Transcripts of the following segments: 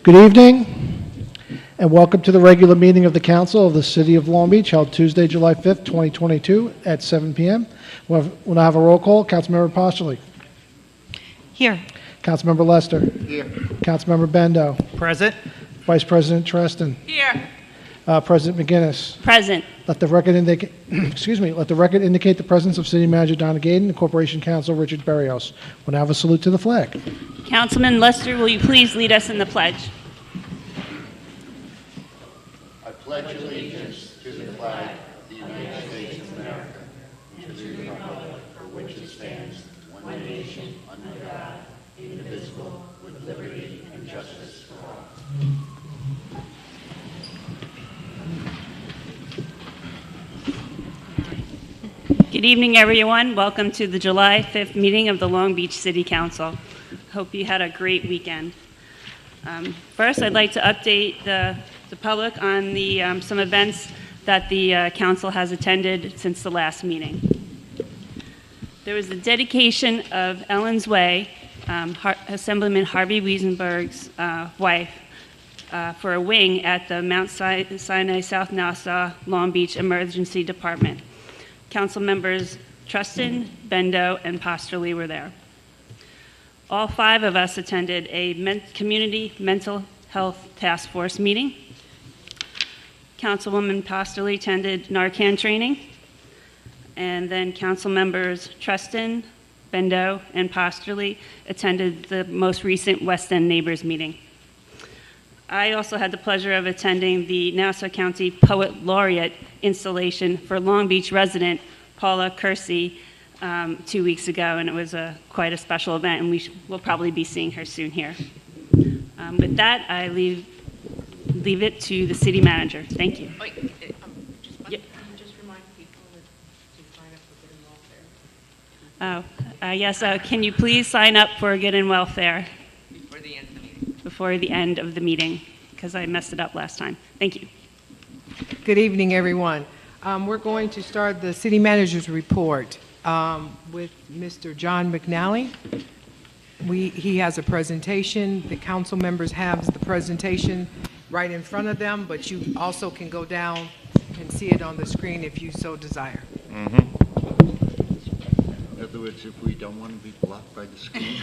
Good evening, and welcome to the regular meeting of the Council of the City of Long Beach, held Tuesday, July 5th, 2022, at 7 p.m. We'll have a roll call. Councilmember Postoli. Here. Councilmember Lester. Here. Councilmember Bendo. Present. Vice President Treston. Here. President McGinnis. Present. Let the record indicate, let the record indicate the presence of City Manager Donna Gaden and Corporation Counsel Richard Berrios. We'll now have a salute to the flag. Councilman Lester, will you please lead us in the pledge? I pledge allegiance to the flag of the United States of America, to the republic for which it stands, one nation, under God, indivisible, with liberty and justice for all. Good evening, everyone. Welcome to the July 5th meeting of the Long Beach City Council. Hope you had a great weekend. First, I'd like to update the public on some events that the council has attended since the last meeting. There was the dedication of Ellen's Way, Assemblyman Harvey Wiesenberg's wife, for a wing at the Mount Sinai South Nassau Long Beach Emergency Department. Council members Treston, Bendo, and Postoli were there. All five of us attended a community mental health task force meeting. Councilwoman Postoli attended Narcan training. And then council members Treston, Bendo, and Postoli attended the most recent West End Neighbors meeting. I also had the pleasure of attending the Nassau County Poet Laureate installation for Long Beach resident Paula Kersey 2 weeks ago, and it was quite a special event, and we'll probably be seeing her soon here. With that, I leave it to the city manager. Thank you. Wait, can you just remind people to sign up for Good and Welfare? Yes, can you please sign up for Good and Welfare Before the end of the meeting. before the end of the meeting, because I messed it up last time. Thank you. Good evening, everyone. We're going to start the city manager's report with Mr. John McNally. He has a presentation. The council members have the presentation right in front of them, but you also can go down and see it on the screen if you so desire. In other words, if we don't want to be blocked by the screen.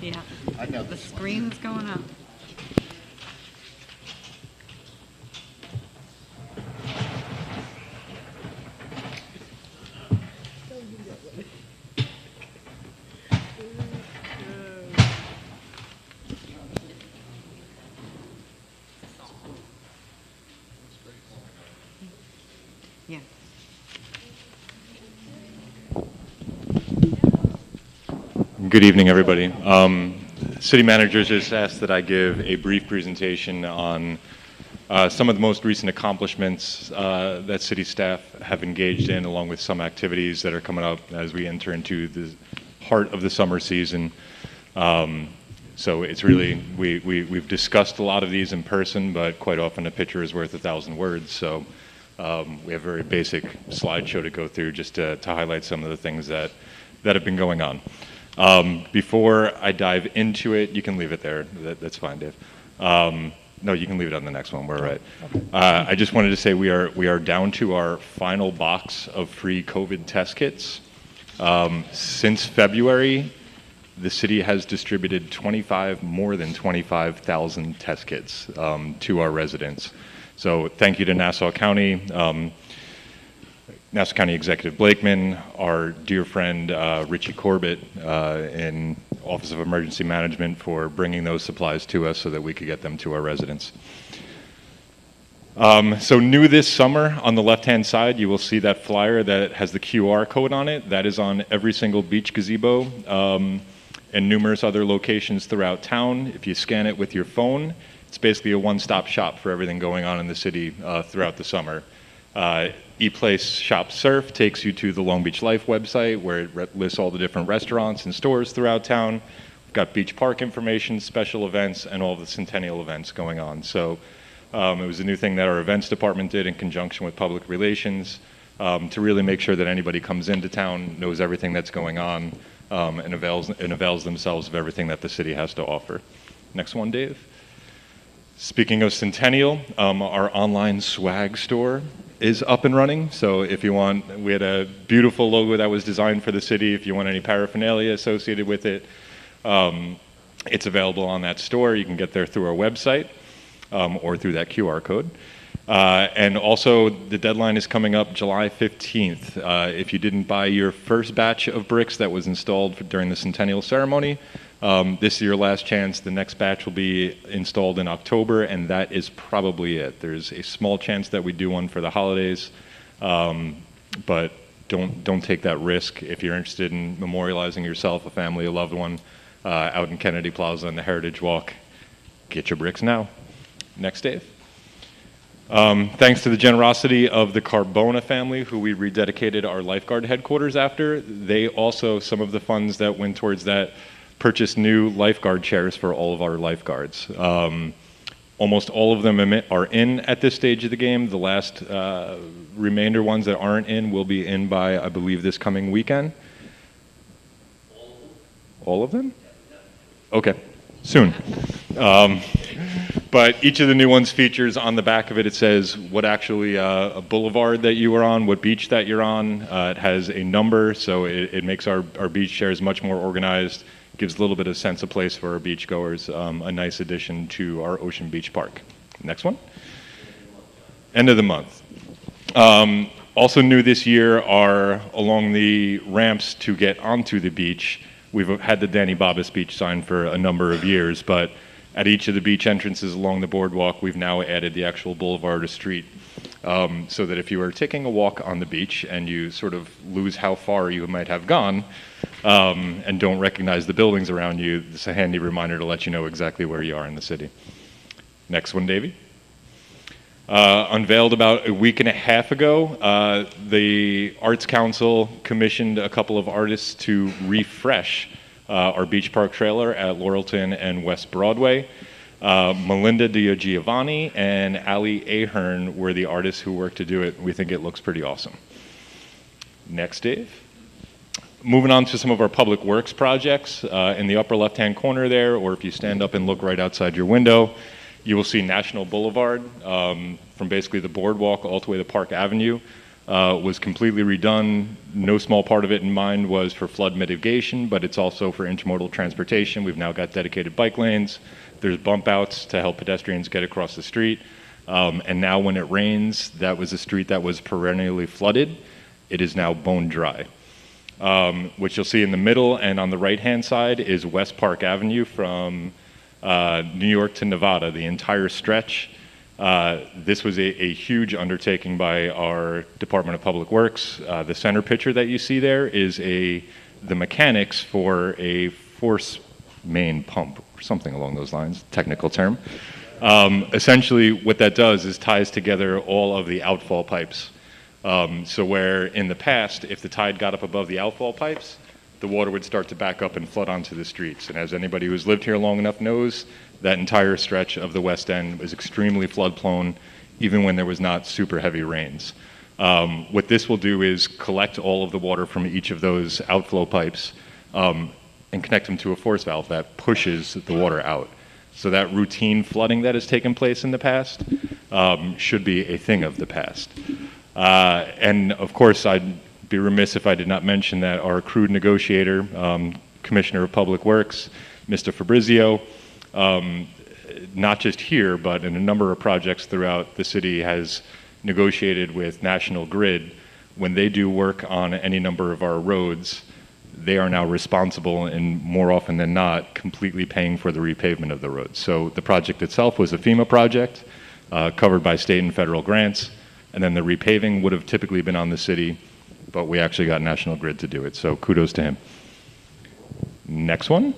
Yeah, I know the this one. screen's going up. Yeah. Good evening, everybody. City manager just asked that I give a brief presentation on some of the most recent accomplishments that city staff have engaged in, along with some activities that are coming up as we enter into the heart of the summer season. So it's really, we've discussed a lot of these in person, but quite often a picture is worth 1,000 words. So we have a very basic slideshow to go through just to highlight some of the things that have been going on. Before I dive into it, you can leave it there. That's fine, Dave. No, you can leave it on the next one. We're right. I just wanted to say we are down to our final box of free COVID test kits. Since February, the city has distributed more than 25,000 test kits to our residents. So thank you to Nassau County. Nassau County Executive Blakeman, our dear friend Richie Corbett in Office of Emergency Management for bringing those supplies to us so that we could get them to our residents. So new this summer, on the left-hand side, you will see that flyer that has the QR code on it. That is on every single beach gazebo and numerous other locations throughout town. If you scan it with your phone, it's basically a one-stop shop for everything going on in the city throughout the summer. ePlace Shop Surf takes you to the Long Beach Life website where it lists all the different restaurants and stores throughout town. We've got beach park information, special events, and all the centennial events going on. So it was a new thing that our events department did in conjunction with public relations to really make sure that anybody comes into town, knows everything that's going on, and avails themselves of everything that the city has to offer. Next one, Dave. Speaking of Centennial, our online swag store is up and running. So if you want, we had a beautiful logo that was designed for the city. If you want any paraphernalia associated with it, it's available on that store. You can get there through our website or through that QR code. And also, the deadline is coming up July 15th. If you didn't buy your first batch of bricks that was installed during the Centennial ceremony, this is your last chance. The next batch will be installed in October, and that is probably it. There's a small chance that we do one for the holidays, but don't take that risk. If you're interested in memorializing yourself, a family, a loved one, out in Kennedy Plaza on the Heritage Walk, get your bricks now. Next, Dave. Thanks to the generosity of the Carbona family, who we rededicated our lifeguard headquarters after, they also, some of the funds that went towards that, purchased new lifeguard chairs for all of our lifeguards. Almost all of them are in at this stage of the game. The last remainder ones that aren't in will be in by, I believe, this coming weekend. All of them? Okay, soon. But each of the new ones features on the back of it, it says what actually a boulevard that you were on, what beach that you're on. It has a number, so it makes our beach chairs much more organized, gives a little bit of sense of place for our beachgoers, a nice addition to our Ocean Beach Park. Next one. End of the month. Also new this year are along the ramps to get onto the beach. We've had the Danny Bobbis beach sign for a number of years, but at each of the beach entrances along the boardwalk, we've now added the actual boulevard or street, so that if you are taking a walk on the beach and you sort of lose how far you might have gone, and don't recognize the buildings around you, it's a handy reminder to let you know exactly where you are in the city. Next one, Davey. Unveiled about a week and a half ago, the Arts Council commissioned a couple of artists to refresh our beach park trailer at Laurelton and West Broadway. Melinda DiGiovanni and Ali Ahern were the artists who worked to do it. We think it looks pretty awesome. Next, Dave. Moving on to some of our public works projects. In the upper left-hand corner there, or if you stand up and look right outside your window, you will see National Boulevard, from basically the boardwalk all the way to Park Avenue. Was completely redone. No small part of it in mind was for flood mitigation, but it's also for intermodal transportation. We've now got dedicated bike lanes. There's bump outs to help pedestrians get across the street. And now when it rains, that was a street that was perennially flooded. It is now bone dry. What you'll see in the middle and on the right-hand side is West Park Avenue from New York to Nevada, the entire stretch. This was a huge undertaking by our Department of Public Works. The center picture that you see there is the mechanics for a force main pump, or something along those lines, technical term. Essentially, what that does is ties together all of the outfall pipes. So where in the past, if the tide got up above the outfall pipes, the water would start to back up and flood onto the streets. And as anybody who's lived here long enough knows, that entire stretch of the West End was extremely flood prone, even when there was not super heavy rains. What this will do is collect all of the water from each of those outflow pipes and connect them to a force valve that pushes the water out. So that routine flooding that has taken place in the past should be a thing of the past. And of course, I'd be remiss if I did not mention that our crude negotiator, Commissioner of Public Works, Mr. Fabrizio, not just here, but in a number of projects throughout the city, has negotiated with National Grid. When they do work on any number of our roads, they are now responsible, and more often than not, completely paying for the repavement of the roads. So the project itself was a FEMA project, covered by state and federal grants, and then the repaving would have typically been on the city, but we actually got National Grid to do it, so kudos to him. Next one.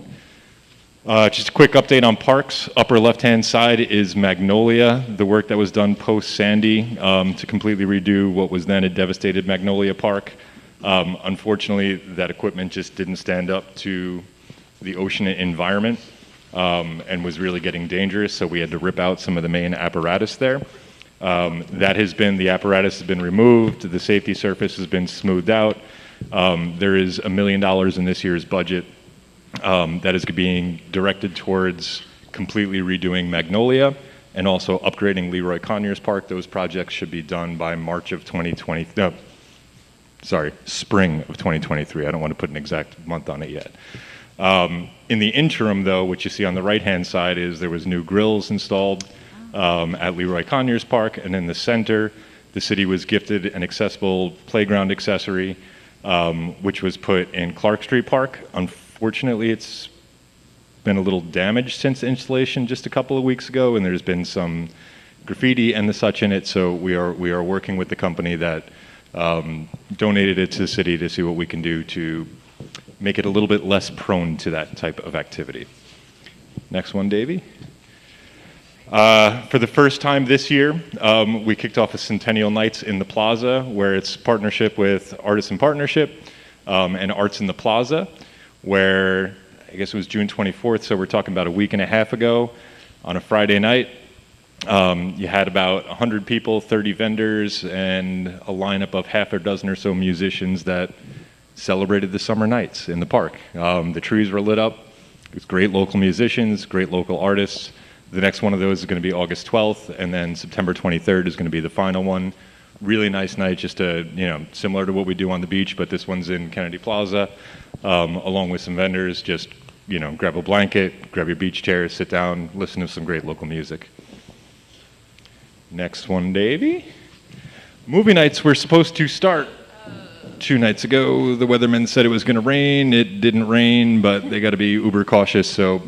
Just a quick update on parks. Upper left-hand side is Magnolia, the work that was done post-Sandy to completely redo what was then a devastated Magnolia Park. Unfortunately, that equipment just didn't stand up to the ocean environment and was really getting dangerous, so we had to rip out some of the main apparatus there. The apparatus has been removed, the safety surface has been smoothed out. There is $1 million in this year's budget that is being directed towards completely redoing Magnolia and also upgrading Leroy Conyers Park. Those projects should be done by spring of 2023. I don't want to put an exact month on it yet. In the interim, though, what you see on the right-hand side is there was new grills installed at Leroy Conyers Park, and in the center, the city was gifted an accessible playground accessory, which was put in Clark Street Park. Unfortunately, it's been a little damaged since installation just a couple of weeks ago, and there's been some graffiti and the such in it, so we are working with the company that donated it to the city to see what we can do to make it a little bit less prone to that type of activity. Next one, Davey. For the first time this year, we kicked off a Centennial Nights in the Plaza, where it's partnership with Artists in Partnership and Arts in the Plaza, where I guess it was June 24th, so we're talking about a week and a half ago on a Friday night. You had about 100 people, 30 vendors, and a lineup of half a dozen or so musicians that celebrated the summer nights in the park. The trees were lit up. It was great local musicians, great local artists. The next one of those is going to be August 12th, and then September 23rd is going to be the final one. Really nice night, just similar to what we do on the beach, but this one's in Kennedy Plaza, along with some vendors. Just grab a blanket, grab your beach chair, sit down, listen to some great local music. Next one, Davey. Movie nights were supposed to start 2 nights ago. The weatherman said it was going to rain. It didn't rain, but they got to be uber cautious, so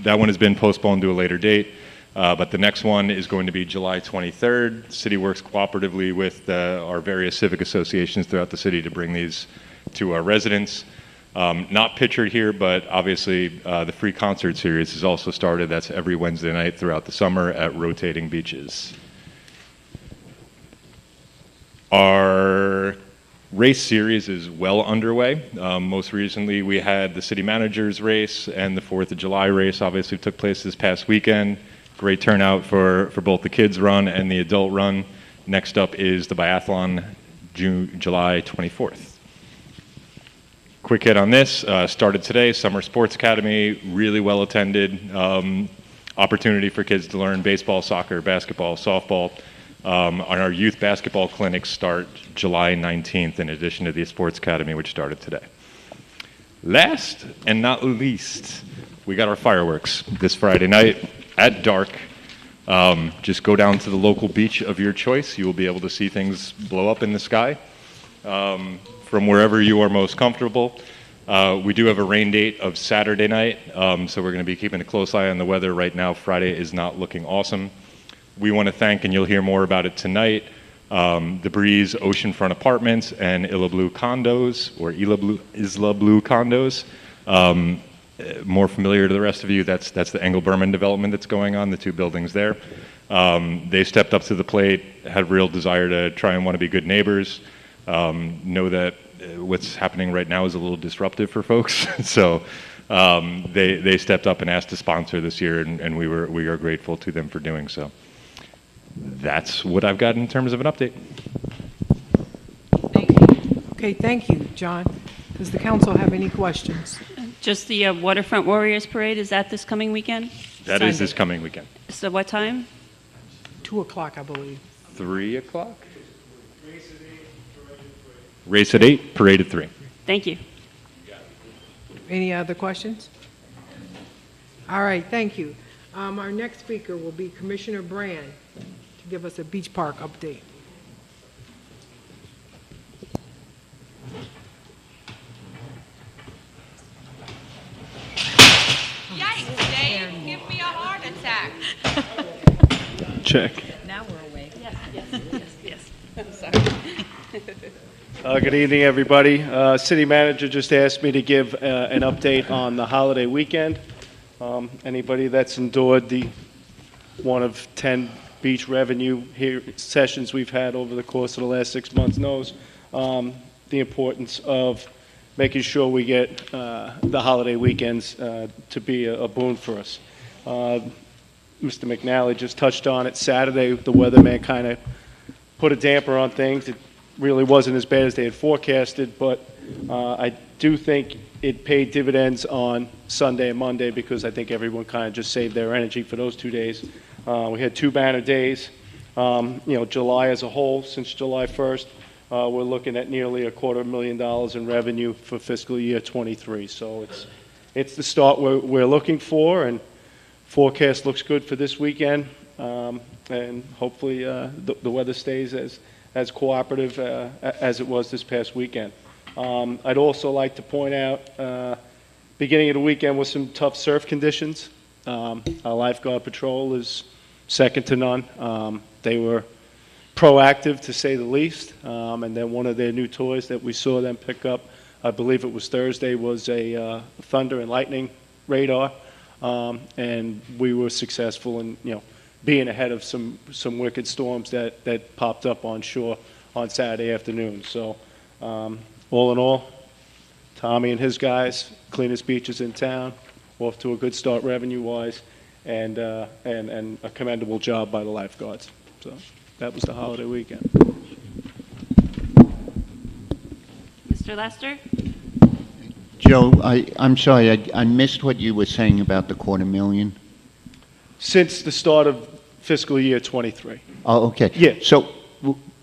that one has been postponed to a later date. But the next one is going to be July 23rd. City works cooperatively with our various civic associations throughout the city to bring these to our residents. Not pictured here, but obviously the free concert series has also started. That's every Wednesday night throughout the summer at rotating beaches. Our race series is well underway. Most recently, we had the city manager's race and the 4th of July race obviously took place this past weekend. Great turnout for both the kids run and the adult run. Next up is the biathlon, July 24th. Quick hit on this, started today, Summer Sports Academy, really well attended. Opportunity for kids to learn baseball, soccer, basketball, softball. On our youth basketball clinics start July 19th, in addition to the Sports Academy, which started today. Last and not least, we got our fireworks this Friday night at dark. Just go down to the local beach of your choice. You will be able to see things blow up in the sky from wherever you are most comfortable. We do have a rain date of Saturday night, so we're going to be keeping a close eye on the weather. Right now, Friday is not looking awesome. We want to thank, and you'll hear more about it tonight, the Breeze Oceanfront Apartments and Isla Blue Condos, or Isla Blue Condos. More familiar to the rest of you, that's the Engel Berman development that's going on, the 2 buildings there. They stepped up to the plate, had a real desire to try and want to be good neighbors. Know that what's happening right now is a little disruptive for folks, so they stepped up and asked to sponsor this year, and we are grateful to them for doing so. That's what I've got in terms of an update. Thank you. Okay, thank you, John. Does the council have any questions? Just the Waterfront Warriors Parade, is that this coming weekend? That is this coming weekend. So what time? 2 o'clock, I believe. 3 o'clock? Race at 8, parade at 3. Thank you. Any other questions? All right, thank you. Our next speaker will be Commissioner Brand to give us a beach park update. Yikes, Dave, give me a heart attack. Check. Now we're awake. Yes. I'm sorry. Good evening, everybody. City manager just asked me to give an update on the holiday weekend. Anybody that's endured the one of 10 beach revenue sessions we've had over the course of the last 6 months knows the importance of making sure we get the holiday weekends to be a boon for us. Mr. McNally just touched on it. Saturday, the weatherman kind of put a damper on things. It really wasn't as bad as they had forecasted, but I do think it paid dividends on Sunday and Monday because I think everyone kind of just saved their energy for those 2 days. We had 2 banner days. July as a whole, since July 1st, we're looking at nearly $250,000 in revenue for fiscal year '23. So it's the start we're looking for, and forecast looks good for this weekend. And hopefully the weather stays as cooperative as it was this past weekend. I'd also like to point out, beginning of the weekend was some tough surf conditions. Our lifeguard patrol is second to none. They were proactive, to say the least. And then one of their new toys that we saw them pick up, I believe it was Thursday, was a thunder and lightning radar. And we were successful in, being ahead of some wicked storms that popped up on shore on Saturday afternoon. So all in all, Tommy and his guys, cleanest beaches in town, off to a good start revenue-wise, and a commendable job by the lifeguards. So that was the holiday weekend. Mr. Lester? Joe, I'm sorry, I missed what you were saying about the $250,000. Since the start of fiscal year '23. Oh, okay. Yeah. So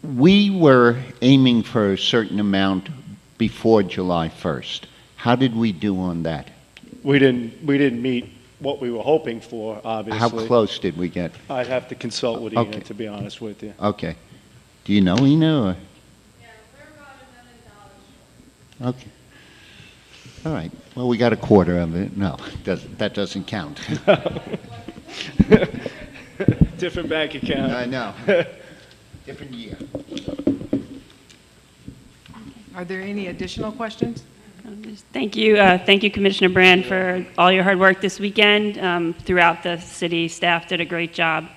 we were aiming for a certain amount before July 1st. How did we do on that? We didn't meet what we were hoping for, obviously. How close did we get? I'd have to consult with Ina, Okay. to be honest with you. Okay. Do you know, Ina? Or? Yeah, we're about $1 million short. Okay. All right. Well, we got a quarter of it. No, that doesn't count. Different bank account. I know. Different year. Are there any additional questions? Thank you, Commissioner Brand, for all your hard work this weekend. Throughout the city, staff did a great job.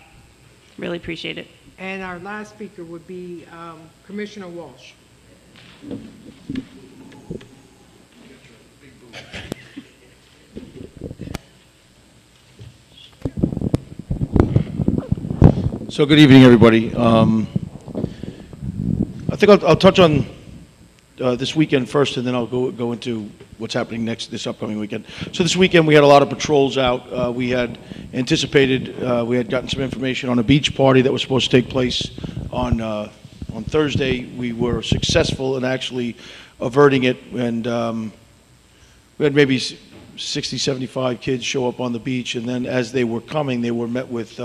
Really appreciate it. And our last speaker would be Commissioner Walsh. So good evening, everybody. I think I'll touch on this weekend first, and then I'll go into what's happening this upcoming weekend. So this weekend we had a lot of patrols out. We had anticipated, we had gotten some information on a beach party that was supposed to take place on Thursday. We were successful in actually averting it, and we had maybe 60, 75 kids show up on the beach, and then as they were coming, they were met with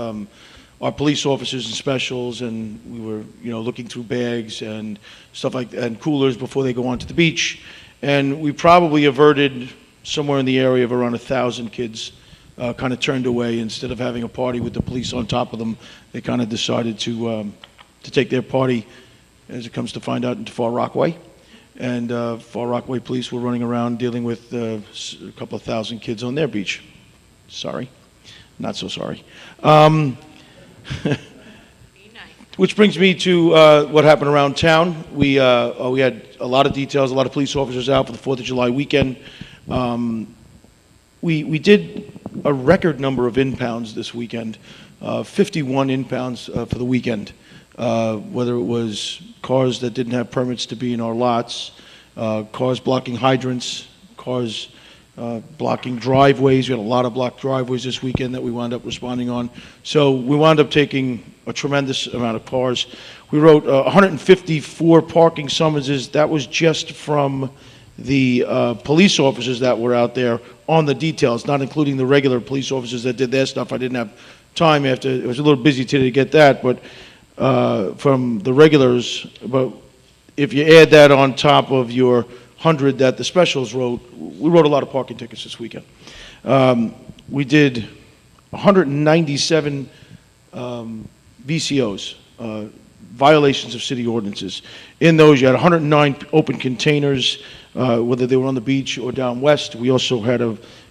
our police officers and specials, and we were, looking through bags and stuff like that, and coolers before they go onto the beach. And we probably averted somewhere in the area of around 1,000 kids kind of turned away. Instead of having a party with the police on top of them, they kind of decided to take their party, as it comes to find out, into Far Rockaway. And Far Rockaway police were running around dealing with a couple of thousand kids on their beach. Sorry. Not so sorry. Which brings me to what happened around town. We had a lot of details, a lot of police officers out for the 4th of July weekend. We did a record number of impounds this weekend, 51 impounds for the weekend, whether it was cars that didn't have permits to be in our lots, cars blocking hydrants, cars blocking driveways. We had a lot of blocked driveways this weekend that we wound up responding on. So we wound up taking a tremendous amount of cars. We wrote 154 parking summonses. That was just from the police officers that were out there on the details, not including the regular police officers that did their stuff. I didn't have time after, it was a little busy today to get that, but from the regulars. But if you add that on top of your 100 that the specials wrote, we wrote a lot of parking tickets this weekend. We did 197 VCOs, violations of city ordinances. In those, you had 109 open containers, whether they were on the beach or down west. We also had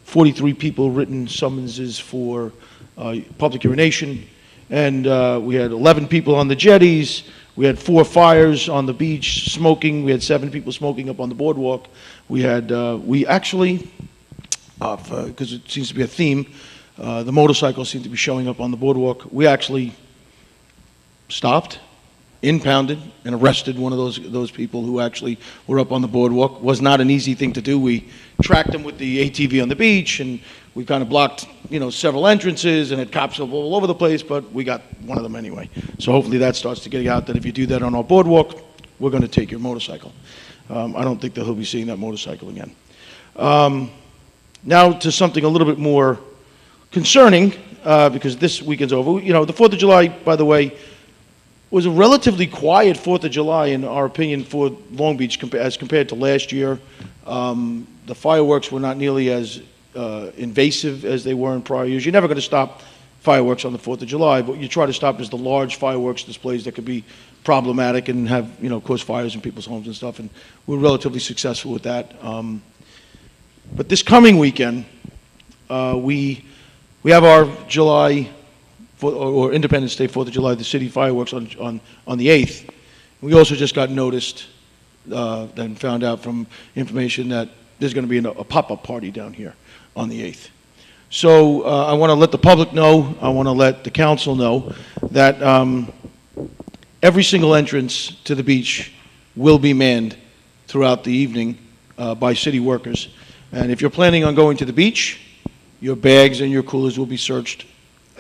43 people written summonses for public urination, and we had 11 people on the jetties. We had 4 fires on the beach, smoking. We had 7 people smoking up on the boardwalk. We had, we actually, because it seems to be a theme, the motorcycles seem to be showing up on the boardwalk. We actually stopped impounded and arrested one of those people who actually were up on the boardwalk. Was not an easy thing to do. We tracked them with the ATV on the beach, and we kind of blocked, several entrances and had cops all over the place, but we got one of them anyway. So hopefully that starts to get out that if you do that on our boardwalk, we're going to take your motorcycle. I don't think that he'll be seeing that motorcycle again. Now to something a little bit more concerning, because this weekend's over. The 4th of July, by the way, was a relatively quiet 4th of July, in our opinion, for Long Beach as compared to last year. The fireworks were not nearly as invasive as they were in prior years. You're never going to stop fireworks on the 4th of July, but you try to stop is the large fireworks displays that could be problematic and have, cause fires in people's homes and stuff, and we're relatively successful with that. But this coming weekend, we have our July, or Independence Day, 4th of July, the city fireworks on the 8th. We also just got noticed, then found out from information that there's going to be a pop-up party down here on the 8th. So I want to let the public know, I want to let the council know that every single entrance to the beach will be manned throughout the evening by city workers. And if you're planning on going to the beach, your bags and your coolers will be searched.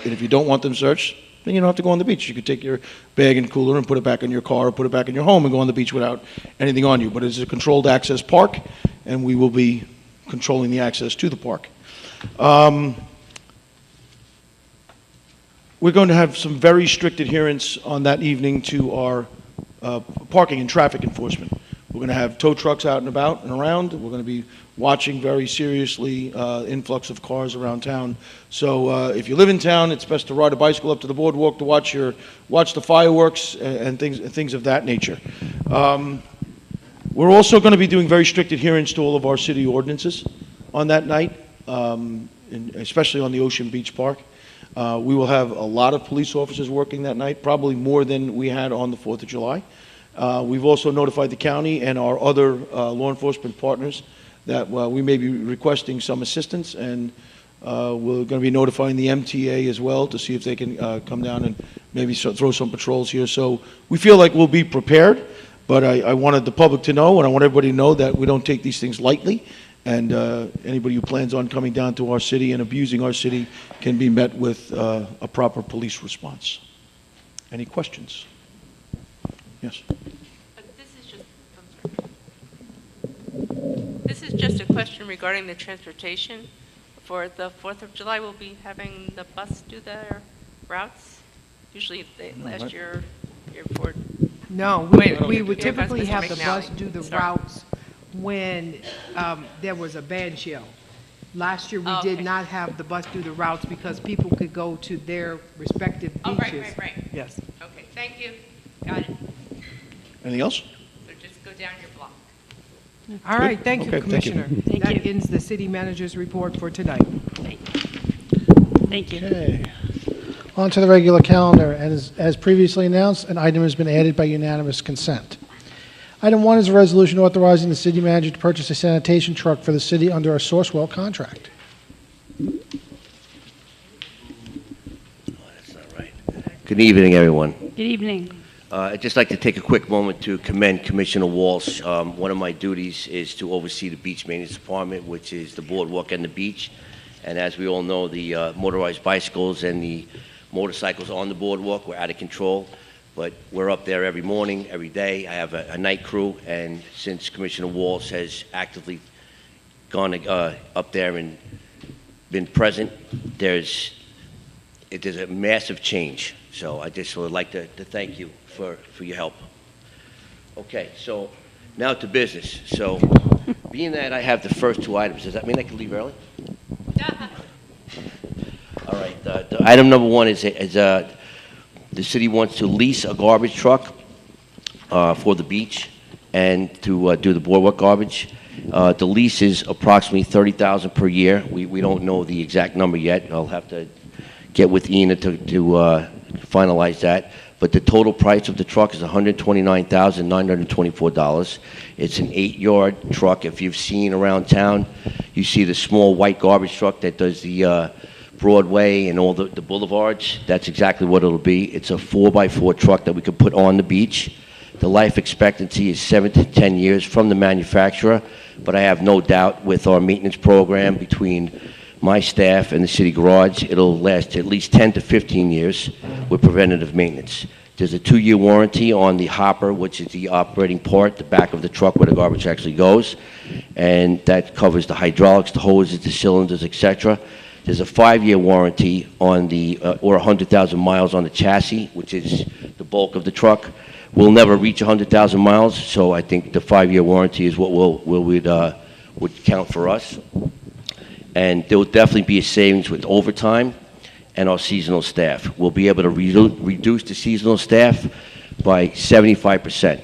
And if you don't want them searched, then you don't have to go on the beach. You could take your bag and cooler and put it back in your car or put it back in your home and go on the beach without anything on you. But it's a controlled access park, and we will be controlling the access to the park. We're going to have some very strict adherence on that evening to our parking and traffic enforcement. We're going to have tow trucks out and about and around. We're going to be watching very seriously influx of cars around town. So if you live in town, it's best to ride a bicycle up to the boardwalk to watch the fireworks and things of that nature. We're also going to be doing very strict adherence to all of our city ordinances on that night, especially on the Ocean Beach Park. We will have a lot of police officers working that night, probably more than we had on the 4th of July. We've also notified the county and our other law enforcement partners that we may be requesting some assistance, and we're going to be notifying the MTA as well to see if they can come down and maybe throw some patrols here. So we feel like we'll be prepared, but I wanted the public to know, and I want everybody to know that we don't take these things lightly, and anybody who plans on coming down to our city and abusing our city can be met with a proper police response. Any questions? Yes. This is just a question regarding the transportation. For the 4th of July, we'll be having the bus do their routes. Usually, last year for... No, we would Here comes typically Mr. have the bus McNally. do the Sorry. routes when there was a band shell. Last year, we Oh, did okay. not have the bus do the routes because people could go to their respective Oh, beaches. right. Yes. Okay, thank you. Got it. Anything else? So just go down your block. All right, thank you, Okay, thank you. Commissioner. Thank That you. ends the city manager's report for tonight. Thank you. Okay. On to the regular calendar, and as previously announced, an item has been added by unanimous consent. Item 1 is a resolution authorizing the city manager to purchase a sanitation truck for the city under a Sourcewell contract. Good evening, everyone. Good evening. I'd just like to take a quick moment to commend Commissioner Walsh. One of my duties is to oversee the beach maintenance department, which is the boardwalk and the beach. And as we all know, the motorized bicycles and the motorcycles on the boardwalk were out of control. But we're up there every morning, every day. I have a night crew, and since Commissioner Walsh has actively gone up there and been present, there's a massive change. So I just would like to thank you for your help. Okay, so now to business. So being that I have the first two items, does that mean I can leave early? All right, the item number one is the city wants to lease a garbage truck for the beach and to do the boardwalk garbage. The lease is approximately $30,000 per year. We don't know the exact number yet. I'll have to get with Ina to finalize that. But the total price of the truck is $129,924. It's an 8-yard truck. If you've seen around town, you see the small white garbage truck that does the Broadway and all the boulevards. That's exactly what it'll be. It's a 4x4 truck that we could put on the beach. The life expectancy is 7 to 10 years from the manufacturer, but I have no doubt with our maintenance program between my staff and the city garage, it'll last at least 10 to 15 years with preventative maintenance. There's a 2-year warranty on the hopper, which is the operating part, the back of the truck where the garbage actually goes, and that covers the hydraulics, the hoses, the cylinders, etc. There's a 5-year warranty on the, or 100,000 miles on the chassis, which is the bulk of the truck. We'll never reach 100,000 miles, so I think the 5-year warranty is what would count for us. And there will definitely be a savings with overtime and our seasonal staff. We'll be able to reduce the seasonal staff by 75%.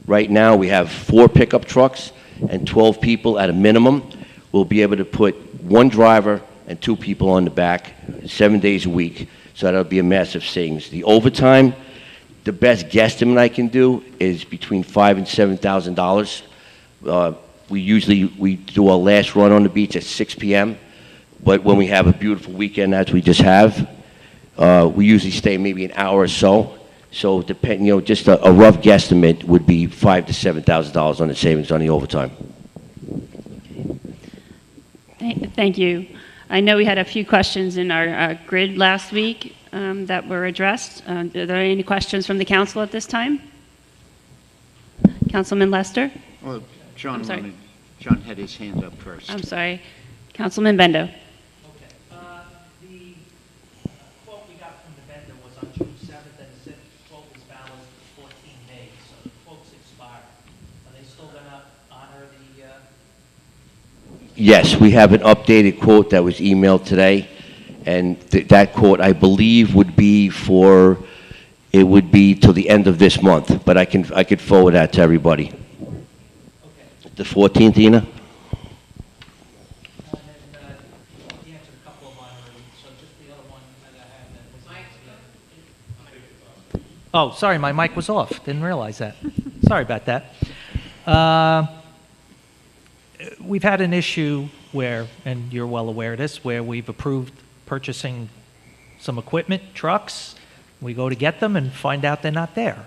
Right now, we have 4 pickup trucks and 12 people at a minimum. We'll be able to put 1 driver and 2 people on the back 7 days a week, so that'll be a massive savings. The overtime, the best guesstimate I can do is between $5,000 and $7,000. We do our last run on the beach at 6 p.m., but when we have a beautiful weekend, as we just have, we usually stay maybe an hour or so. So just a rough guesstimate would be $5,000 to $7,000 on the savings on the overtime. Thank you. I know we had a few questions in our grid last week that were addressed. Are there any questions from the council at this time? Councilman Lester? Well, John I'm sorry. John had his hand up first. I'm sorry. Councilman Bendo? Okay. The quote we got from the vendor was on June 7th, and it said the quote was valid for 14 days, so the quote's expired. Are they still going to honor the... Yes, we have an updated quote that was emailed today, and that quote, I believe, would be till the end of this month, but I could forward that to everybody. Okay. The 14th, Ina? And then you answered a couple of mine already, so just the other one that I had that was... Oh, sorry, my mic was off. Didn't realize that. Sorry about that. We've had an issue where, and you're well aware of this, where we've approved purchasing some equipment, trucks. We go to get them and find out they're not there.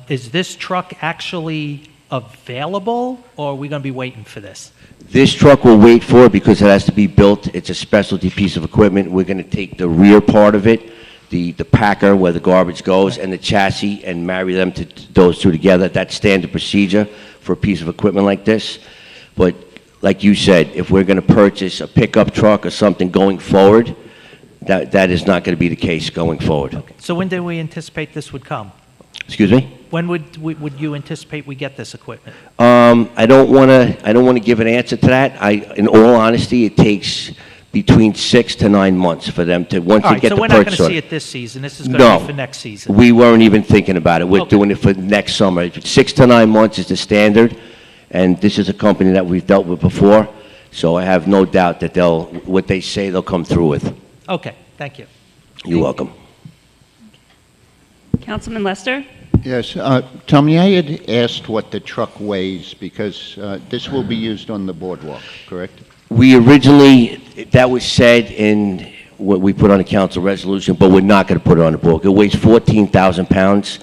Is this truck actually available, or are we going to be waiting for this? This truck will wait for it because it has to be built. It's a specialty piece of equipment. We're going to take the rear part of it, the packer where the garbage goes, and the chassis, and marry them to those two together. That's standard procedure for a piece of equipment like this. But like you said, if we're going to purchase a pickup truck or something going forward, that is not going to be the case going forward. Okay. So when do we anticipate this would come? Excuse me? When would you anticipate we get this equipment? I don't want to give an answer to that. In all honesty, it takes between 6 to 9 months for them to once All they right, get so the we're not going purchase to order. see it this season. This is going to No, be for next season. we weren't even thinking about it. We're Okay. doing it for next summer. 6 to 9 months is the standard, and this is a company that we've dealt with before. So I have no doubt that what they say they'll come through with. Okay, thank you. You're welcome. Councilman Lester? Yes, Tommy, I had asked what the truck weighs because this will be used on the boardwalk, correct? We originally, that was said in what we put on the council resolution, but we're not going to put it on the board. It weighs 14,000 pounds.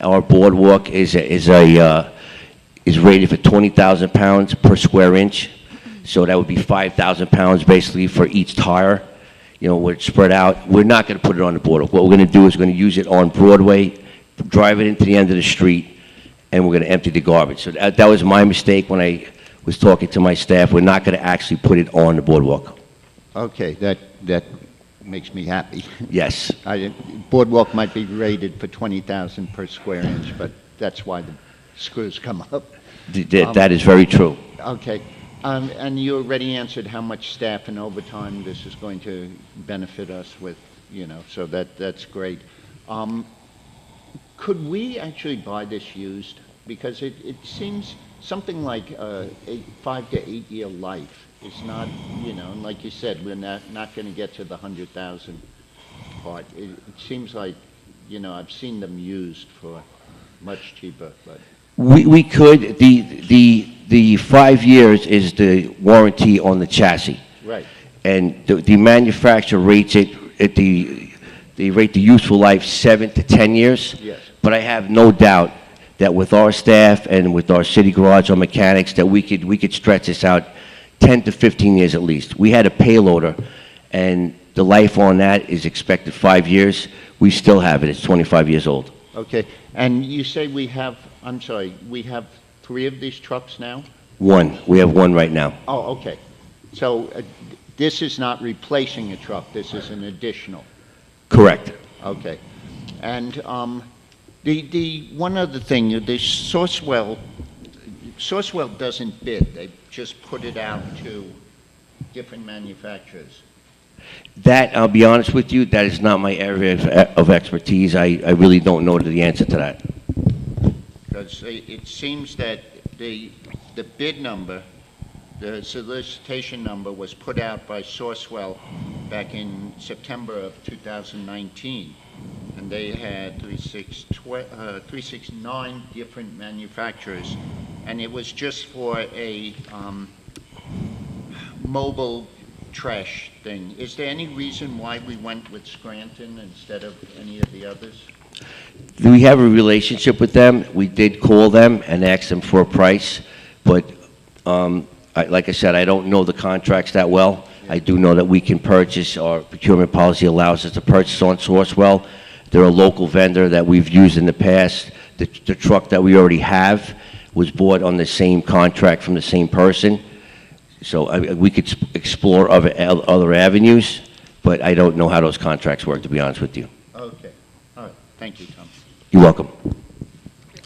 Our boardwalk is rated for 20,000 pounds per square inch. So that would be 5,000 pounds basically for each tire. We're spread out. We're not going to put it on the boardwalk. What we're going to do is we're going to use it on Broadway, drive it into the end of the street, and we're going to empty the garbage. So that was my mistake when I was talking to my staff. We're not going to actually put it on the boardwalk. Okay, that makes me happy. Yes. Boardwalk might be rated for 20,000 per square inch, but that's why the screws come up. That is very true. Okay. And you already answered how much staff and overtime this is going to benefit us with, so that's great. Could we actually buy this used? Because it seems something like a 5 to 8 year life. It's not, and like you said, we're not going to get to the 100,000 part. It seems like, I've seen them used for much cheaper, but. We could. The 5 years is the warranty on the chassis. Right. and the manufacturer rates it they rate the useful life 7 to 10 years. Yes. But I have no doubt that with our staff and with our city garage, our mechanics, that we could stretch this out 10 to 15 years at least. We had a payloader, and the life on that is expected 5 years. We still have it. It's 25 years old. Okay, and you say we have, I'm sorry, we have 3 of these trucks now? One. We have one right now. Oh, okay. So this is not replacing a truck, this is an additional? Correct. Okay. And the one other thing, the Sourcewell doesn't bid, they just put it out to different manufacturers. That, I'll be honest with you, that is not my area of expertise. I really don't know the answer to that. Because it seems that the bid number, the solicitation number was put out by Sourcewell back in September of 2019. And they had 369 different manufacturers. And it was just for a mobile trash thing. Is there any reason why we went with Scranton instead of any of the others? We have a relationship with them. We did call them and ask them for a price, but like I said, I don't know the contracts that well. I do know that we can purchase, our procurement policy allows us to purchase on Sourcewell. They're a local vendor that we've used in the past. The truck that we already have was bought on the same contract from the same person. So we could explore other avenues, but I don't know how those contracts work, to be honest with you. Okay. All right. Thank you, Tom. You're welcome.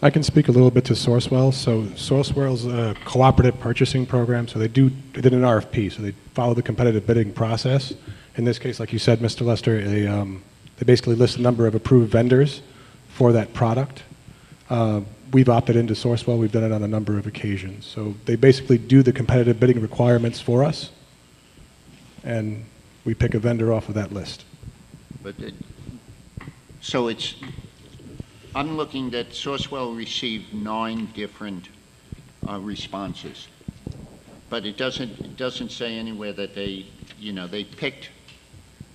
I can speak a little bit to Sourcewell. So Sourcewell's a cooperative purchasing program, so they did an RFP, so they follow the competitive bidding process. In this case, like you said, Mr. Lester, they basically list a number of approved vendors for that product. We've opted into Sourcewell. We've done it on a number of occasions. So they basically do the competitive bidding requirements for us, and we pick a vendor off of that list. But so I'm looking that Sourcewell received 9 different responses, but it doesn't say anywhere that they picked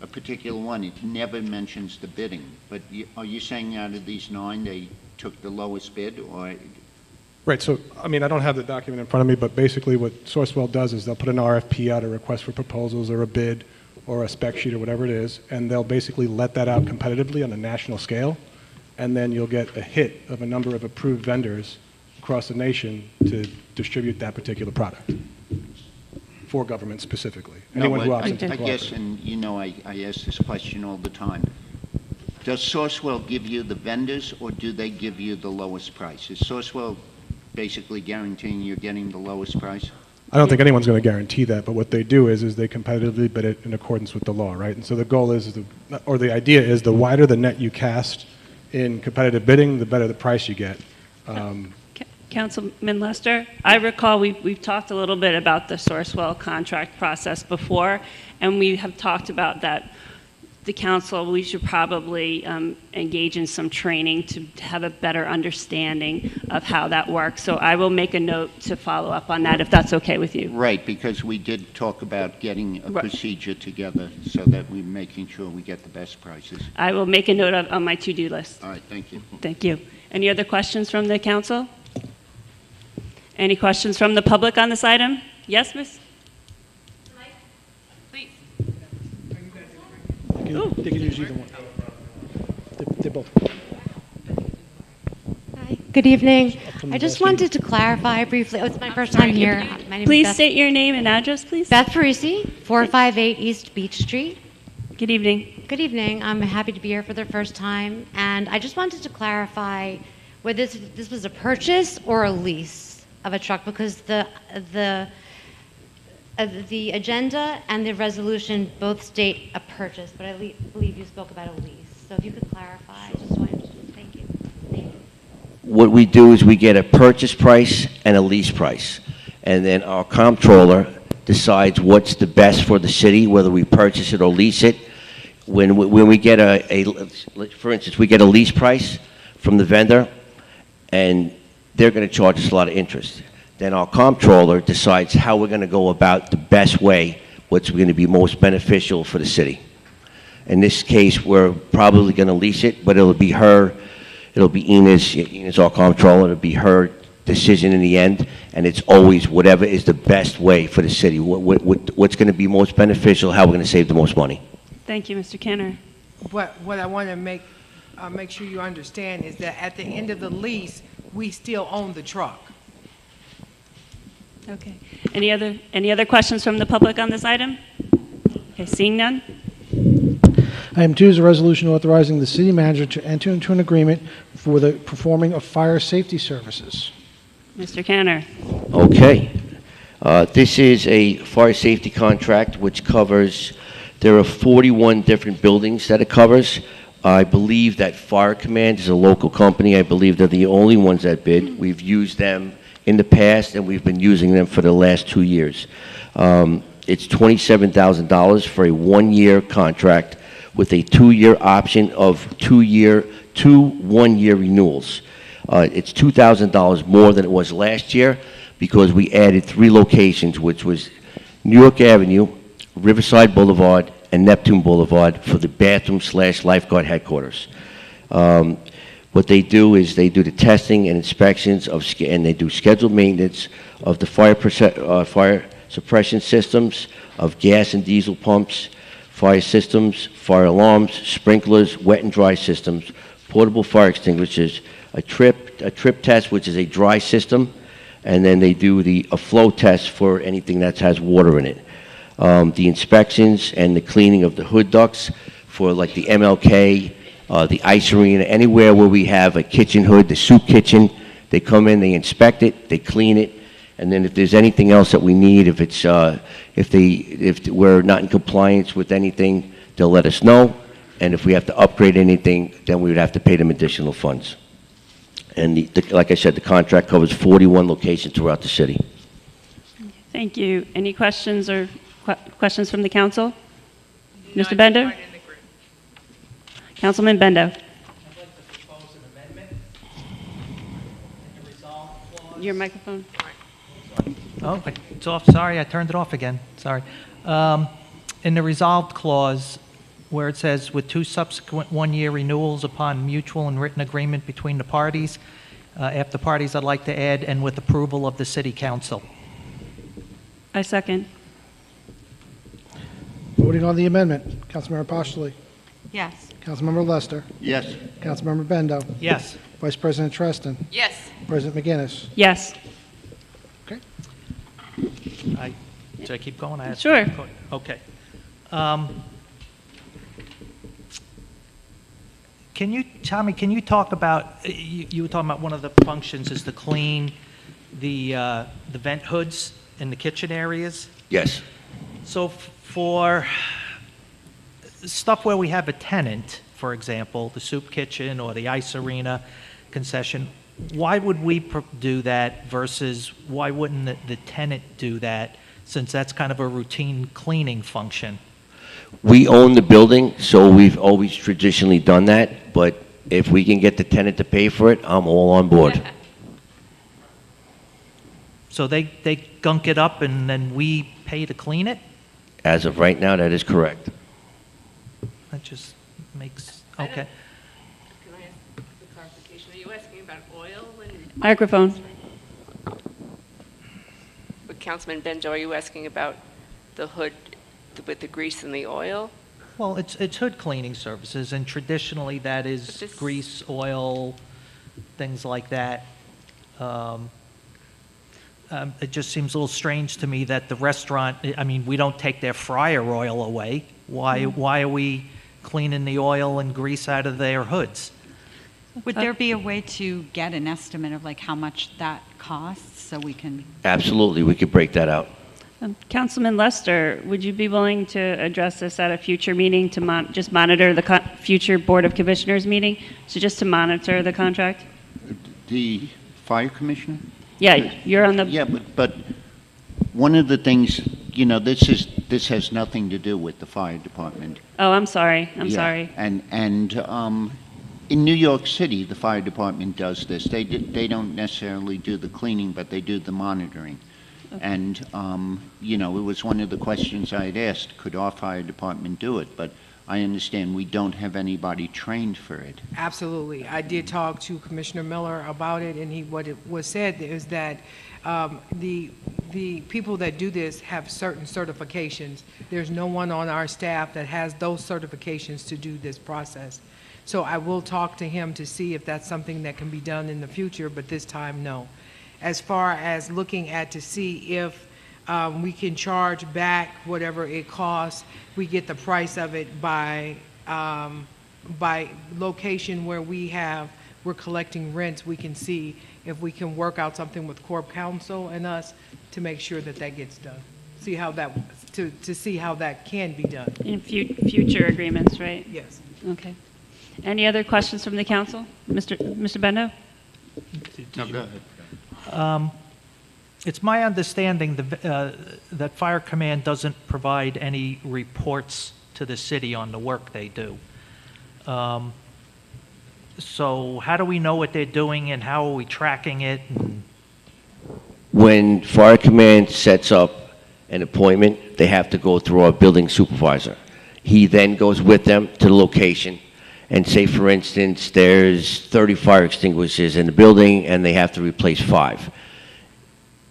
a particular one. It never mentions the bidding. But are you saying out of these 9 they took the lowest bid, or? Right, so, I mean, I don't have the document in front of me, but basically what Sourcewell does is they'll put an RFP out, a request for proposals, or a bid, or a spec sheet, or whatever it is, and they'll basically let that out competitively on a national scale, and then you'll get a hit of a number of approved vendors across the nation to distribute that particular product for government specifically. Anyone who opts into I guess, and I ask this question all the time. Does Sourcewell give you the vendors, or do they give you the lowest price? Is Sourcewell basically guaranteeing you're getting the lowest price? I don't think anyone's going to guarantee that, but what they do is they competitively bid it in accordance with the law, right? And so the goal is, or the idea is, the wider the net you cast in competitive bidding, the better the price you get. Councilman Lester, I recall we've talked a little bit about the Sourcewell contract process before, and we have talked about that the council, we should probably engage in some training to have a better understanding of how that works. So I will make a note to follow up on that, if that's okay with you. Right, because we did talk about getting a procedure together so that we're making sure we get the best prices. I will make a note on my to-do list. All right, thank you. Thank you. Any other questions from the council? Any questions from the public on this item? Yes, miss? Please. They can use either one. They're both. Hi, good evening. I just wanted to clarify briefly. Oh, it's my first time here. My name is Please Beth, state your name and address, please. Beth Parisi, 458 East Beach Street. Good evening. Good evening. I'm happy to be here for the first time, and I just wanted to clarify whether this was a purchase or a lease of a truck, because the agenda and the resolution both state a purchase, but I believe you spoke about a lease. So if you could clarify, just so I understand. Thank you. Thank you. What we do is we get a purchase price and a lease price, and then our comptroller decides what's the best for the city, whether we purchase it or lease it. When we get for instance, we get a lease price from the vendor, and they're going to charge us a lot of interest. Then our comptroller decides how we're going to go about the best way what's going to be most beneficial for the city. In this case, we're probably going to lease it, but it'll be Ina's our comptroller, it'll be her decision in the end, and it's always whatever is the best way for the city. What's going to be most beneficial, how we're going to save the most money. Thank you, Mr. Kenner. What I want to make sure you understand is that at the end of the lease, we still own the truck. Okay. Any other questions from the public on this item? Okay, seeing none? Item 2 is a resolution authorizing the city manager to enter into an agreement for the performing of fire safety services. Mr. Canner. Okay. This is a fire safety contract which covers, there are 41 different buildings that it covers. I believe that Fire Command is a local company. I believe they're the only ones that bid. We've used them in the past, and we've been using them for the last 2 years. It's $27,000 for a 1-year contract with a 2-year option of 2 1-year renewals. It's $2,000 more than it was last year because we added 3 locations, which was New York Avenue, Riverside Boulevard, and Neptune Boulevard for the bathroom/lifeguard headquarters. What they do is they do the testing and inspections and they do scheduled maintenance of the fire suppression systems, of gas and diesel pumps, fire systems, fire alarms, sprinklers, wet and dry systems, portable fire extinguishers, a trip test, which is a dry system, and then they do a flow test for anything that has water in it. The inspections and the cleaning of the hood ducts for like the MLK, the ice arena, anywhere where we have a kitchen hood, the soup kitchen, they come in, they inspect it, they clean it, and then if there's anything else that we need, if we're not in compliance with anything, they'll let us know, and if we have to upgrade anything, then we would have to pay them additional funds. And like I said, the contract covers 41 locations throughout the city. Thank you. Any questions or questions from the council? Mr. Bendo? Councilman Bendo. I'd like to propose an amendment in the resolve clause. Your microphone. Oh, it's off. Sorry, I turned it off again. Sorry. In the resolved clause, where it says, with 2 subsequent 1-year renewals upon mutual and written agreement between the parties, after parties, I'd like to add, and with approval of the city council. I second. Voting on the amendment, Councilmember Postoli. Yes. Councilmember Lester. Yes. Councilmember Bendo. Yes. Vice President Treston. Yes. President McGinnis. Yes. Okay. Should I keep going? Sure. Okay. Tommy, can you talk about, you were talking about one of the functions is to clean the vent hoods in the kitchen areas? Yes. So for stuff where we have a tenant, for example, the soup kitchen or the ice arena concession, why would we do that versus why wouldn't the tenant do that, since that's kind of a routine cleaning function? We own the building, so we've always traditionally done that, but if we can get the tenant to pay for it, I'm all on board. So they gunk it up and then we pay to clean it? As of right now, that is correct. That just makes, okay. Can I ask the clarification? Are you asking about oil and? Microphone. But Councilman Bendo, are you asking about the hood with the grease and the oil? Well, it's hood cleaning services, and traditionally that is grease, oil, things like that. It just seems a little strange to me that the restaurant, I mean, we don't take their fryer oil away. Why are we cleaning the oil and grease out of their hoods? Would there be a way to get an estimate of like how much that costs so we can? Absolutely, we could break that out. Councilman Lester, would you be willing to address this at a future meeting to just monitor the future Board of Commissioners meeting? So just to monitor the contract? The fire commissioner? Yeah, you're on the... Yeah, but one of the things, this has nothing to do with the fire department. Oh, I'm sorry. I'm Yeah, sorry. And in New York City, the fire department does this. They don't necessarily do the cleaning, but they do the monitoring. And, you know, it was one of the questions I had asked, could our fire department do it? But I understand we don't have anybody trained for it. Absolutely. I did talk to Commissioner Miller about it, and what it was said is that the people that do this have certain certifications. There's no one on our staff that has those certifications to do this process. So I will talk to him to see if that's something that can be done in the future, but this time, no. As far as looking at to see if we can charge back whatever it costs, we get the price of it by location where we're collecting rents, we can see if we can work out something with Corp Council and us to make sure that that gets done. See how that, to see how that can be done. In future agreements, right? Yes. Okay. Any other questions from the council? Mr. Bendo? No, go ahead. It's my understanding that Fire Command doesn't provide any reports to the city on the work they do. So how do we know what they're doing, and how are we tracking it? When Fire Command sets up an appointment, they have to go through our building supervisor. He then goes with them to the location, and say, for instance, there's 30 fire extinguishers in the building, and they have to replace 5.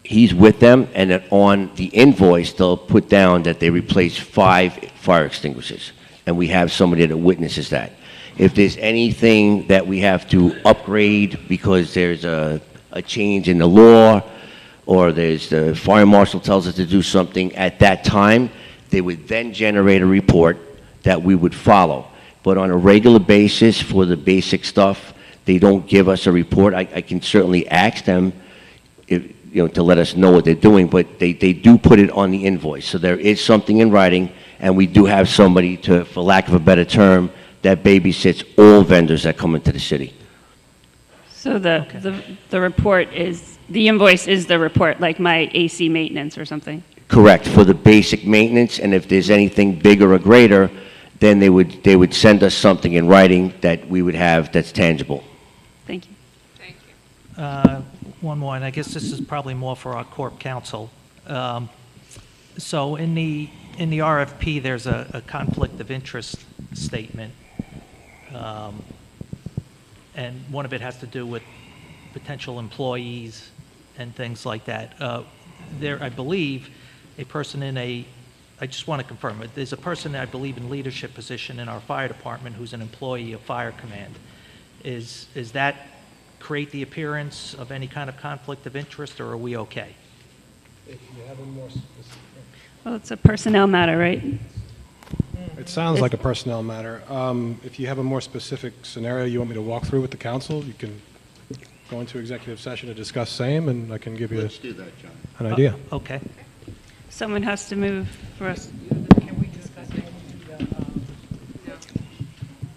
He's with them, and then on the invoice, they'll put down that they replaced 5 fire extinguishers, and we have somebody that witnesses that. If there's anything that we have to upgrade because there's a change in the law, or there's the fire marshal tells us to do something at that time, they would then generate a report that we would follow. But on a regular basis, for the basic stuff, they don't give us a report. I can certainly ask them to let us know what they're doing, but they do put it on the invoice. So there is something in writing, and we do have somebody to, for lack of a better term, that babysits all vendors that come into the city. So the report is, the invoice is the report, like my AC maintenance or something? Correct, for the basic maintenance, and if there's anything bigger or greater, then they would send us something in writing that we would have that's tangible. Thank you. Thank you. One more, and I guess this is probably more for our Corp Council. So in the RFP, there's a conflict of interest statement, and one of it has to do with potential employees and things like that. There, I believe, a person I just want to confirm it. There's a person, I believe, in leadership position in our fire department who's an employee of Fire Command. Is that create the appearance of any kind of conflict of interest, or are we okay? If you have a more specific... Well, it's a personnel matter, right? It sounds like a personnel matter. If you have a more specific scenario you want me to walk through with the council, you can go into executive session to discuss same, and I can give you Let's do that, John. an idea. Okay. Someone has to move for us. Can we discuss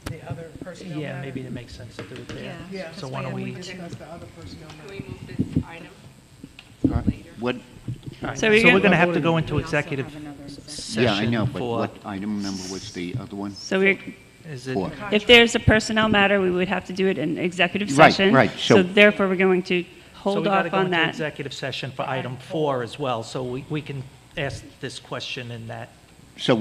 the other personnel Yeah, matter? maybe it makes sense to do it there. Yeah. So why don't Can we... discuss the other personnel Can matter? we move this item later? What, All right, So so we're we're gonna- going to have to go We into also executive have another executive. session yeah, I know, but for... what item number was the other one? So we're, Is it... For? if there's a personnel matter, we would have to do it in executive Right, session. right, So so- therefore, we're going to So hold we got to off go on into that. executive session for item 4 as well, so we can ask this question in that. So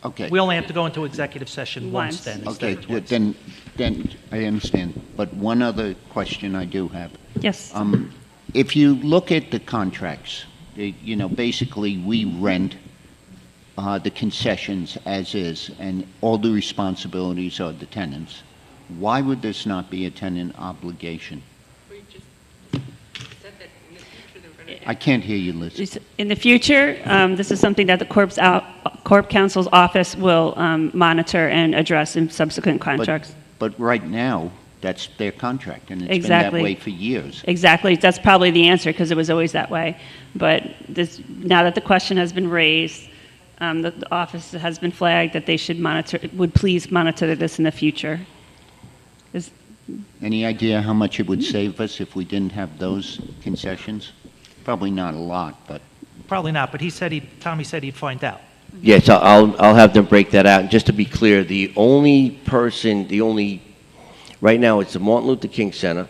okay. We only have to go into executive session once Once. then. Okay, instead of twice. then I understand. But one other question I do have. Yes. If you look at the contracts, basically we rent the concessions as is, and all the responsibilities are the tenants. Why would this not be a tenant obligation? We just said that in the future they were going to. I can't hear you, Liz. In the future, this is something that the Corp Council's office will monitor and address in subsequent contracts. But right now, that's their contract, and it's Exactly. been that way for years. Exactly. That's probably the answer, because it was always that way. But now that the question has been raised, the office has been flagged that they would please monitor this in the future. Any idea how much it would save us if we didn't have those concessions? Probably not a lot, but Probably not, but Tommy said he'd find out. Yes, I'll have them break that out. And just to be clear, right now it's the Martin Luther King Center,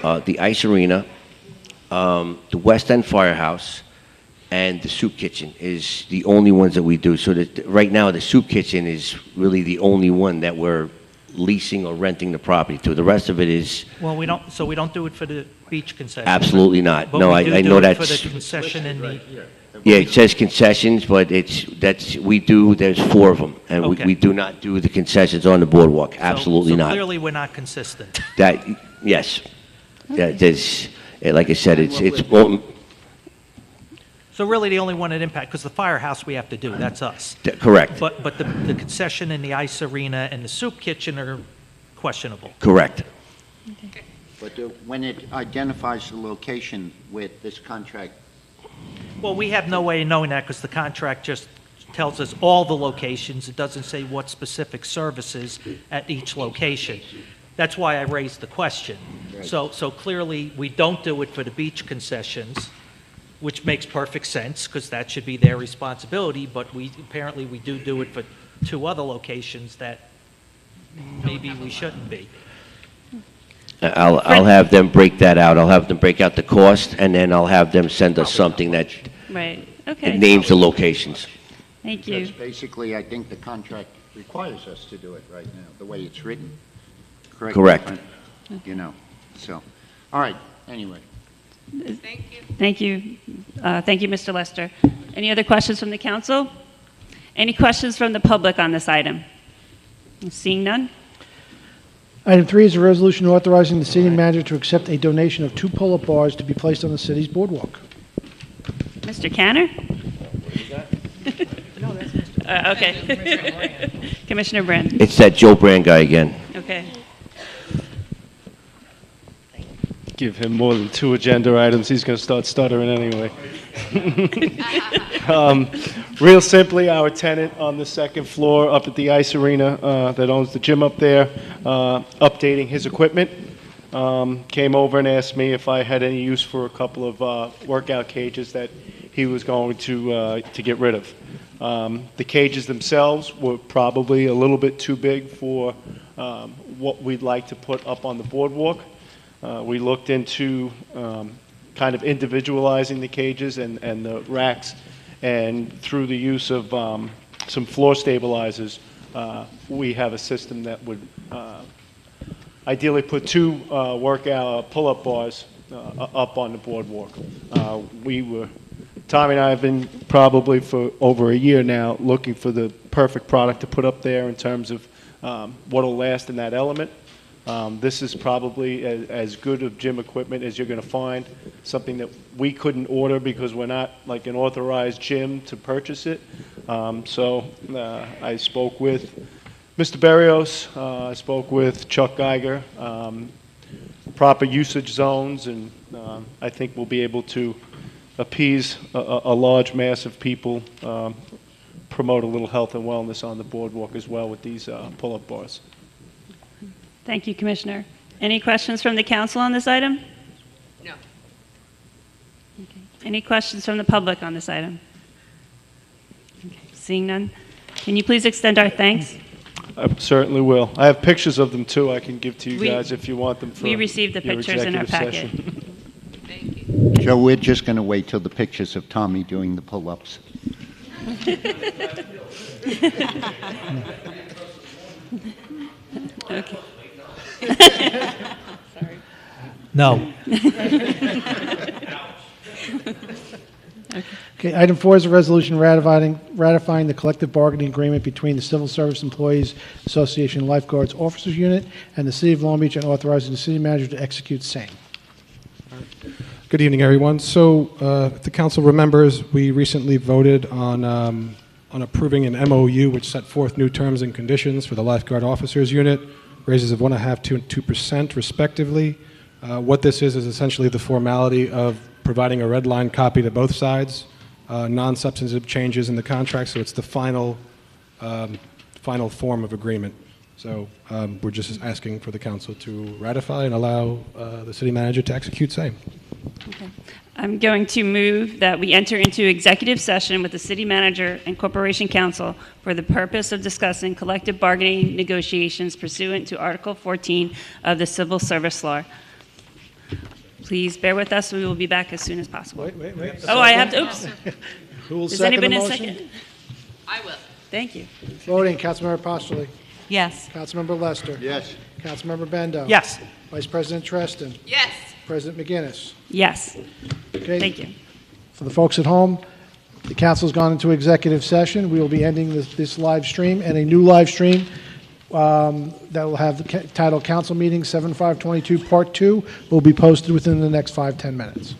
the Ice Arena, the West End Firehouse, and the soup kitchen is the only ones that we do. So that right now, the soup kitchen is really the only one that we're leasing or renting the property to. The rest of it is Well, we don't do it for the beach concession. absolutely not. But No, we I do know do it for that's, the concession in the, yeah, it says concessions, but there's 4 of them. And Okay. we do not do the concessions on the boardwalk. Absolutely so not. clearly, we're not consistent. That, yes. There's, like I said, So really, the only one that impact, because the firehouse we have to do, that's us. correct, But the concession in the ice arena and the soup kitchen are questionable. correct. But when it identifies the location with this contract, Well, we have no way of knowing that because the contract just tells us all the locations. It doesn't say what specific services at each location. That's why I raised the question. Right. So clearly, we don't do it for the beach concessions, which makes perfect sense because that should be their responsibility, but apparently we do it for 2 other locations that maybe we shouldn't be. I'll have them break that out. I'll have them break out the cost, and then I'll have them send us something that Right, it okay. names the locations. Thank you. that's basically, I think the contract requires us to do it right now, the way it's written. Correct? Correct. You know, so, all right, anyway. Thank you. Thank you. Thank you, Mr. Lester. Any other questions from the council? Any questions from the public on this item? Seeing none? Item 3 is a resolution authorizing the city manager to accept a donation of 2 pull-up bars to be placed on the city's boardwalk. Mr. Canner? Okay. Commissioner Brand. It's that Joe Brand guy again. Okay. Give him more than 2 agenda items, he's going to start stuttering anyway. Real simply, our tenant on the 2nd floor up at the ice arena that owns the gym up there, updating his equipment, came over and asked me if I had any use for a couple of workout cages that he was going to get rid of. The cages themselves were probably a little bit too big for what we'd like to put up on the boardwalk. We looked into kind of individualizing the cages and the racks, and through the use of some floor stabilizers, we have a system that would ideally put 2 workout pull-up bars up on the boardwalk. Tommy and I have been probably for over a year now looking for the perfect product to put up there in terms of what'll last in that element. This is probably as good of gym equipment as you're going to find, something that we couldn't order because we're not like an authorized gym to purchase it. So I spoke with Mr. Berrios, I spoke with Chuck Geiger, proper usage zones, and I think we'll be able to appease a large mass of people, promote a little health and wellness on the boardwalk as well with these pull-up bars. Thank you, Commissioner. Any questions from the council on this item? No. Okay. Any questions from the public on this item? Okay. Seeing none, can you please extend our thanks? I certainly will. I have pictures of them too I can give to you We- guys if you want them for we received the your pictures in our executive packet. session. Thank you. Joe, we're just going to wait till the pictures of Tommy doing the pull-ups. Okay. No. Okay, item 4 is a resolution ratifying the collective bargaining agreement between the Civil Service Employees Association Lifeguards Officers Unit and the City of Long Beach, and authorizing the city manager to execute same. Good evening, everyone. So, if the council remembers, we recently voted on approving an MOU which set forth new terms and conditions for the lifeguard officers unit, raises of 1.5% to 2% respectively. What this is essentially the formality of providing a red line copy to both sides, non-substantive changes in the contract, so it's the final form of agreement. So we're just asking for the council to ratify and allow the city manager to execute same. Okay. I'm going to move that we enter into executive session with the city manager and corporation counsel for the purpose of discussing collective bargaining negotiations pursuant to Article 14 of the Civil Service Law. Please bear with us. We will be back as soon as possible. Wait. Oh, I have to, oops. Who will Does second the anybody motion? second? I will. Thank you. Voting, Councilmember Postoli. Yes. Councilmember Lester. Yes. Councilmember Bendo. Yes. Vice President Treston. Yes. President McGinnis. Yes. Okay. Thank you. For the folks at home, the council's gone into executive session. We will be ending this live stream, and a new live stream that will have the title Council Meeting 7/5/22 Part 2 will be posted within the next 5-10 minutes.